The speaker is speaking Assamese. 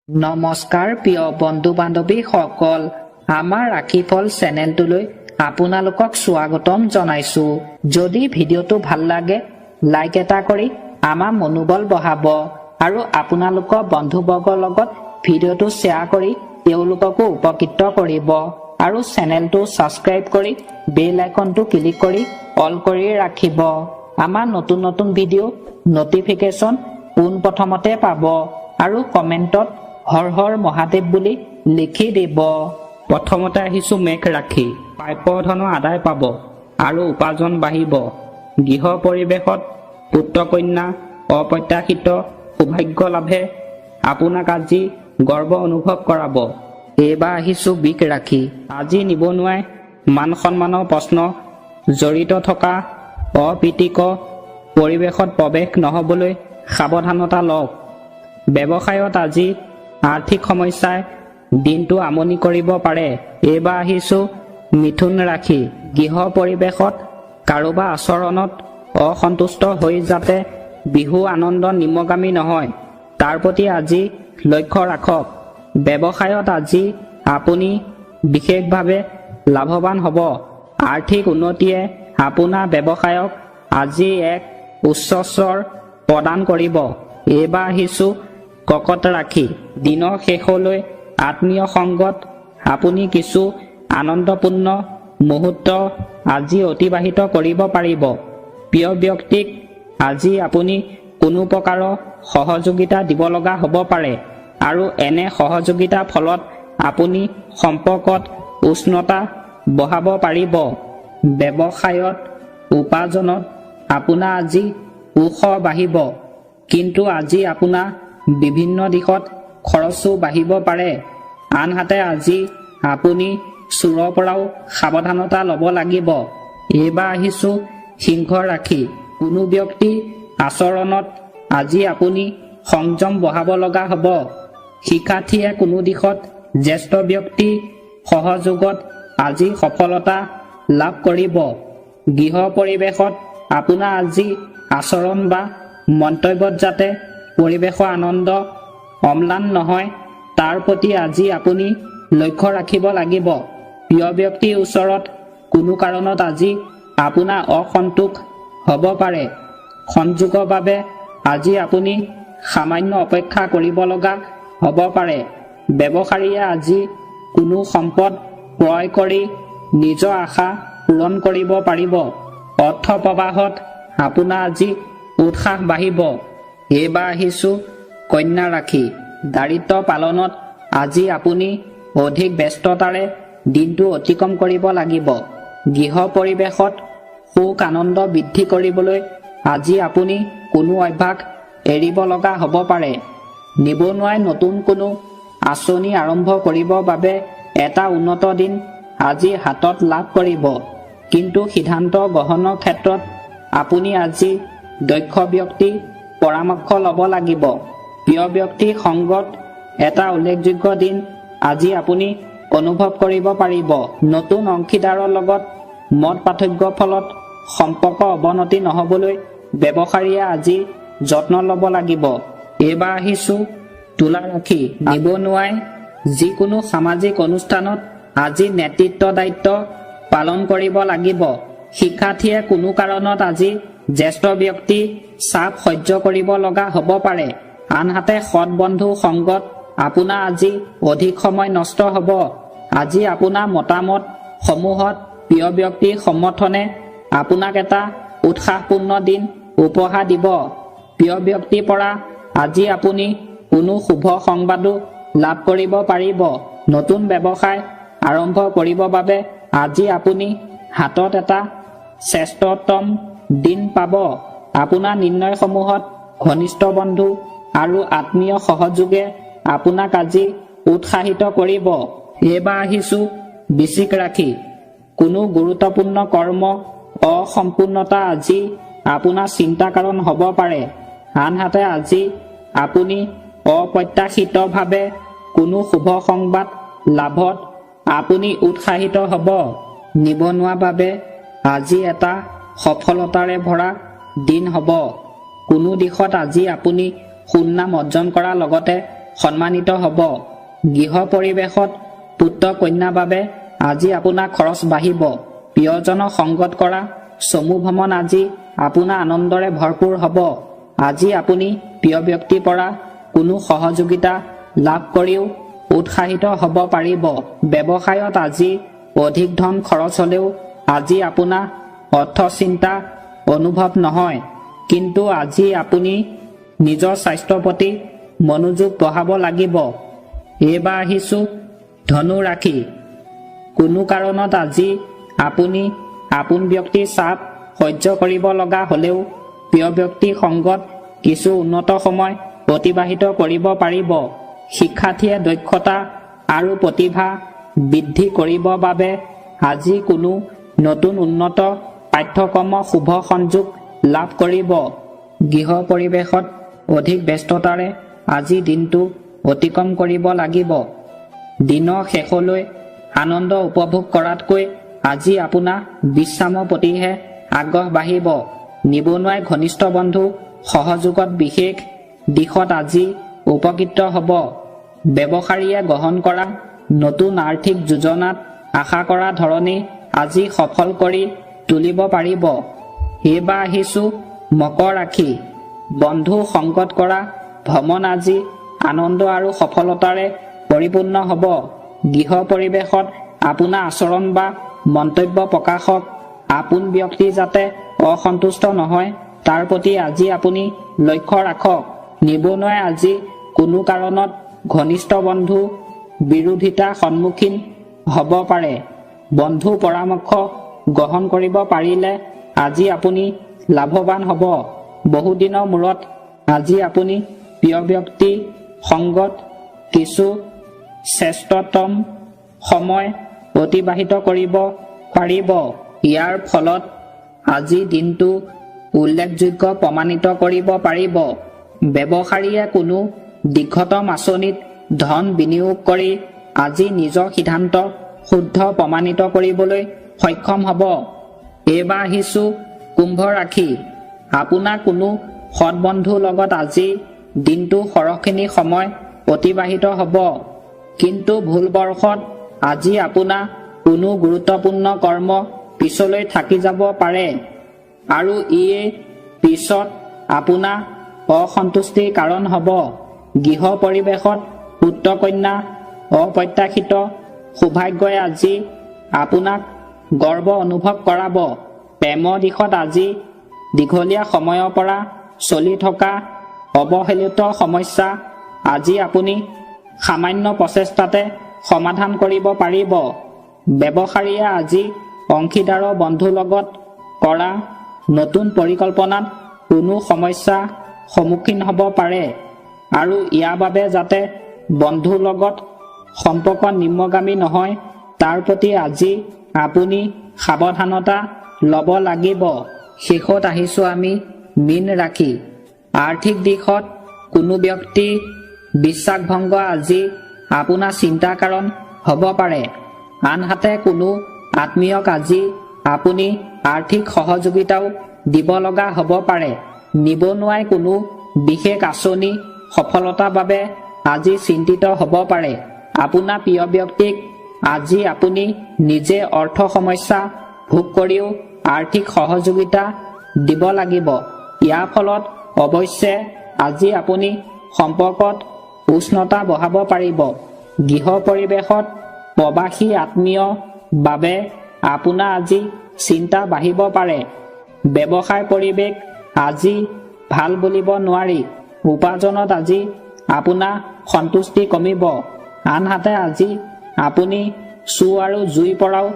নমস্কাৰ প্ৰিয় বন্ধু বান্ধৱীসকল, আমাৰ ৰাশিফল চেনেলটোলৈ আপোনালোকক স্বাগতম জনাইছো। যদি ভিডিঅ'টো ভাল লাগে লাইক এটা কৰি আমাৰ মনোবল বঢ়াব আৰু আপোনালোকৰ বন্ধুবৰ্গৰ লগত ভিডিঅ'টো শ্বেয়াৰ কৰি তেওঁলোককো উপকৃত কৰিব আৰু চেনেলটো ছাবস্ক্ৰাইব কৰি বেল আইকনটো ক্লিক কৰি অল কৰি ৰাখিব। আমাৰ নতুন নতুন ভিডিঅ' নটিফিকেশ্যন পোনপ্ৰথমতে পাব আৰু কমেণ্টত হৰ হৰ মহাদেৱ বুলি লিখি দিব। প্ৰথমতে আহিছো মেঘ ৰাশি। প্ৰাপ্য ধনৰ আদায় পাব আৰু উপাৰ্জন বাঢ়িব। গৃহ পৰিৱেশত পুত্ৰ কন্যা অপ্ৰত্যাশিত সৌভাগ্য লাভে আপোনাক আজি গৰ্ব অনুভৱ কৰাব। এইবাৰ আহিছো বৃষ ৰাশি। আজি নিবনুৱাই মান সন্মানৰ প্ৰশ্ন জড়িত থকা অপ্ৰীতিকৰ পৰিৱেশত প্ৰৱেশ নহবলৈ সাৱধানতা লওক। ব্যৱসায়ত আজি আৰ্থিক সমস্যাই দিনটো আমনি কৰিব পাৰে। এইবাৰ আহিছো মিথুন ৰাশি। গৃহ পৰিৱেশত কাৰোবাৰ আচৰণত অসন্তুষ্ট হৈ যাতে বিহু আনন্দ নিমগামী নহয়, তাৰ প্ৰতি আজি লক্ষ্য ৰাখক। ব্যৱসায়ত আজি আপুনি বিশেষভাৱে লাভৱান হ'ব। আৰ্থিক উন্নতিয়ে আপোনাৰ ব্যৱসায়ক আজি এক উচ্চ স্তৰ প্ৰদান কৰিব। এইবাৰ আহিছো কৰ্কট ৰাশি। দিনৰ শেষলৈ আত্মীয় সংগত আপুনি কিছু আনন্দপূৰ্ণ মুহূৰ্ত আজি অতিবাহিত কৰিব পাৰিব। প্ৰিয় ব্যক্তিক আজি আপুনি কোনো প্ৰকাৰৰ সহযোগিতা দিব লগা হ'ব পাৰে আৰু এনে সহযোগিতাৰ ফলত আপুনি সম্পৰ্কত উষ্ণতা বঢ়াব পাৰিব। ব্যৱসায়ত উপাৰ্জনত আপোনাৰ আজি উৎস বাঢ়িব, কিন্তু আজি আপোনাৰ বিভিন্ন দিশত খৰচো বাঢ়িব পাৰে। আনহাতে আজি আপুনি চোৰৰ পৰাও সাৱধানতা ল'ব লাগিব। এইবাৰ আহিছো সিংহ ৰাশি। কোনো ব্যক্তি আচৰণত আজি আপুনি সংযম বঢ়াব লগা হ'ব। শিক্ষাৰ্থীয়ে কোনো দিশত জ্যেষ্ঠ ব্যক্তি সহযোগত আজি সফলতা লাভ কৰিব। গৃহ পৰিৱেশত আপোনাৰ আজি আচৰণ বা মন্তব্যত যাতে পৰিৱেশৰ আনন্দ অম্লান নহয়, তাৰ প্ৰতি আজি আপুনি লক্ষ্য ৰাখিব লাগিব। প্ৰিয় ব্যক্তিৰ ওচৰত কোনো কাৰণত আজি আপোনাৰ অসন্তোষ হ'ব পাৰে। সংযোগৰ বাবে আজি আপুনি সামান্য অপেক্ষা কৰিব লগা হ'ব পাৰে। ব্যৱসায়ীয়ে আজি কোনো সম্পদ ক্ৰয় কৰি নিজৰ আশা পূৰণ কৰিব পাৰিব। অৰ্থ প্ৰবাহত আপোনাৰ আজি উৎসাহ বাঢ়িব। এইবাৰ আহিছো কন্যা ৰাশি। দায়িত্ব পালনত আজি আপুনি অধিক ব্যস্ততাৰে দিনটো অতিক্ৰম কৰিব লাগিব। গৃহ পৰিৱেশত সুখ আনন্দ বৃদ্ধি কৰিবলৈ আজি আপুনি কোনো অভ্যাস এৰিব লগা হ'ব পাৰে। নিবনুৱাই নতুন কোনো আঁচনি আৰম্ভ কৰিবৰ বাবে এটা উন্নত দিন আজি হাতত লাভ কৰিব, কিন্তু সিদ্ধান্ত গ্ৰহণৰ ক্ষেত্ৰত আপুনি আজি দক্ষ ব্যক্তি পৰামৰ্শ ল'ব লাগিব। প্ৰিয় ব্যক্তিৰ সংগত এটা উল্লেখযোগ্য দিন আজি আপুনি অনুভৱ কৰিব পাৰিব। নতুন অংশীদাৰৰ লগত মত পাৰ্থক্যৰ ফলত সম্পৰ্ক অৱনতি নহ'বলৈ ব্যৱসায়ীয়ে আজি যত্ন ল'ব লাগিব। এইবাৰ আহিছো তুলা ৰাশি। নিবনুৱাই যিকোনো সামাজিক অনুষ্ঠানত আজি নেতৃত্ব দায়িত্ব পালন কৰিব লাগিব। শিক্ষাৰ্থীয়ে কোনো কাৰণত আজি জ্যেষ্ঠ ব্যক্তি চাপ সহ্য কৰিব লগা হ'ব পাৰে। আনহাতে সৎ বন্ধু সংগত আপোনাৰ আজি অধিক সময় নষ্ট হ'ব। আজি আপোনাৰ মতামত সমূহত প্ৰিয় ব্যক্তিৰ সমৰ্থনে আপোনাক এটা উৎসাহপূৰ্ণ দিন উপহাৰ দিব। প্ৰিয় ব্যক্তিৰ পৰা আজি আপুনি কোনো শুভ সংবাদো লাভ কৰিব পাৰিব। নতুন ব্যৱসায় আৰম্ভ কৰিবৰ বাবে আজি আপুনি হাতত এটা শ্ৰেষ্ঠতম দিন পাব। আপোনাৰ নিৰ্ণয়সমূহত ঘনিষ্ঠ বন্ধু আৰু আত্মীয় সহযোগে আপোনাক আজি উৎসাহিত কৰিব। এইবাৰ আহিছো বৃশ্চিক ৰাশি। কোনো গুৰুত্বপূৰ্ণ কৰ্ম অসম্পূৰ্ণতা আজি আপোনাৰ চিন্তাৰ কাৰণ হ'ব পাৰে। আনহাতে আজি আপুনি অপ্ৰত্যাশিতভাৱে কোনো শুভ সংবাদ লাভত আপুনি উৎসাহিত হ'ব। নিবনুৱাৰ বাবে আজি এটা সফলতাৰে ভৰা দিন হ'ব। কোনো দিশত আজি আপুনি সুনাম অৰ্জন কৰাৰ লগতে সন্মানিত হ'ব। গৃহ পৰিৱেশত পুত্ৰ কন্যাৰ বাবে আজি আপোনাৰ খৰচ বাঢ়িব। প্ৰিয়জনক সংগত কৰা চমু ভ্ৰমণ আজি আপোনাৰ আনন্দৰে ভৰপূৰ হ'ব। আজি আপুনি প্ৰিয় ব্যক্তিৰ পৰা কোনো সহযোগিতা লাভ কৰিও উৎসাহিত হ'ব পাৰিব। ব্যৱসায়ত আজি অধিক ধন খৰচ হ'লেও আজি আপোনাৰ অৰ্থ চিন্তা অনুভৱ নহয়। কিন্তু আজি আপুনি নিজৰ স্বাস্থ্যৰ প্ৰতি মনোযোগ বঢ়াব লাগিব। এইবাৰ আহিছোঁ ধনু ৰাশি। কোনো কাৰণত আজি আপুনি আপোন ব্যক্তিৰ চাপ সহ্য কৰিব লগা হ'লেও প্ৰিয় ব্যক্তিৰ সংগত কিছু উন্নত সময় অতিবাহিত কৰিব পাৰিব। শিক্ষাৰ্থীয়ে দক্ষতা আৰু প্ৰতিভা বৃদ্ধি কৰিবৰ বাবে আজি কোনো নতুন উন্নত পাঠ্যক্ৰমৰ শুভ সংযোগ লাভ কৰিব। গৃহ পৰিৱেশত অধিক ব্যস্ততাৰে আজি দিনটো অতিক্ৰম কৰিব লাগিব। দিনৰ শেষলৈ আনন্দ উপভোগ কৰাতকৈ আজি আপোনাৰ বিশ্ৰামৰ প্ৰতিহে আগ্ৰহ বাঢ়িব। নিবনুৱাই ঘনিষ্ঠ বন্ধু সহযোগত বিশেষ দিশত আজি উপকৃত হ'ব। ব্যৱসায়ীয়ে গ্ৰহণ কৰা নতুন আৰ্থিক যোজনাত আশা কৰা ধৰণে আজি সফল কৰি তুলিব পাৰিব। এইবাৰ আহিছোঁ মকৰ ৰাশি। বন্ধু সংগত কৰা ভ্ৰমণ আজি আনন্দ আৰু সফলতাৰে পৰিপূৰ্ণ হ'ব। গৃহ পৰিৱেশত আপোনাৰ আচৰণ বা মন্তব্য প্ৰকাশক আপোন ব্যক্তি যাতে অসন্তুষ্ট নহয় তাৰ প্ৰতি আজি আপুনি লক্ষ্য ৰাখক। নিবনুৱাই আজি কোনো কাৰণত ঘনিষ্ঠ বন্ধু বিৰোধিতাৰ সন্মুখীন হ'ব পাৰে। বন্ধু পৰামৰ্শ গ্ৰহণ কৰিব পাৰিলে আজি আপুনি লাভৱান হ'ব। বহুদিনৰ মূৰত আজি আপুনি প্ৰিয় ব্যক্তি সংগত কিছু শ্ৰেষ্ঠতম সময় অতিবাহিত কৰিব পাৰিব। ইয়াৰ ফলত আজি দিনটো উল্লেখযোগ্য প্ৰমাণিত কৰিব পাৰিব। ব্যৱসায়ীয়ে কোনো দীৰ্ঘতম আঁচনিত ধন বিনিয়োগ কৰি আজি নিজৰ সিদ্ধান্ত শুদ্ধ প্ৰমাণিত কৰিবলৈ সক্ষম হ'ব। এইবাৰ আহিছোঁ কুম্ভ ৰাশি। আপোনাৰ কোনো সৎ বন্ধুৰ লগত আজি দিনটো সৰহখিনি সময় অতিবাহিত হ'ব। কিন্তু ভুলবশতঃ আজি আপোনাৰ কোনো গুৰুত্বপূৰ্ণ কৰ্ম পিছলৈ থাকি যাব পাৰে আৰু ইয়ে পিছত আপোনাৰ অসন্তুষ্টিৰ কাৰণ হ'ব। গৃহ পৰিৱেশত পুত্ৰ কন্যা অপ্ৰত্যাশিত সৌভাগ্যই আজি আপোনাক গৰ্ব অনুভৱ কৰাব। প্ৰেমৰ দিশত আজি দীঘলীয়া সময়ৰ পৰা চলি থকা অৱহেলিত সমস্যা আজি আপুনি সামান্য প্ৰচেষ্টাতে সমাধান কৰিব পাৰিব। ব্যৱসায়ীয়ে আজি অংশীদাৰৰ বন্ধুৰ লগত কৰা নতুন পৰিকল্পনাত কোনো সমস্যা সন্মুখীন হ'ব পাৰে আৰু ইয়াৰ বাবে যাতে বন্ধুৰ লগত সম্পৰ্ক নিম্নগামী নহয় তাৰ প্ৰতি আজি আপুনি সাৱধানতা ল'ব লাগিব। শেষত আহিছোঁ আমি মীন ৰাশি। আৰ্থিক দিশত কোনো ব্যক্তি বিশ্বাসভংগ আজি আপোনাৰ চিন্তাৰ কাৰণ হ'ব পাৰে। আনহাতে কোনো আত্মীয়ক আজি আপুনি আৰ্থিক সহযোগিতাও দিব লগা হ'ব পাৰে। নিবনুৱাই কোনো বিশেষ আঁচনি সফলতাৰ বাবে আজি চিন্তিত হ'ব পাৰে। আপোনাৰ প্ৰিয় ব্যক্তিক আজি আপুনি নিজে অৰ্থ সমস্যা ভোগ কৰিও আৰ্থিক সহযোগিতা দিব লাগিব। ইয়াৰ ফলত অৱশ্যে আজি আপুনি সম্পৰ্কত উষ্ণতা বঢ়াব পাৰিব। গৃহ পৰিৱেশত প্ৰবাসী আত্মীয় বাবে আপোনাৰ আজি চিন্তা বাঢ়িব পাৰে। ব্যৱসায় পৰিৱেশ আজি ভাল বুলিব নোৱাৰি। উপাৰ্জনত আজি আপোনাৰ সন্তুষ্টি কমিব। আনহাতে আজি আপুনি চুৰ আৰু জুইৰ পৰাও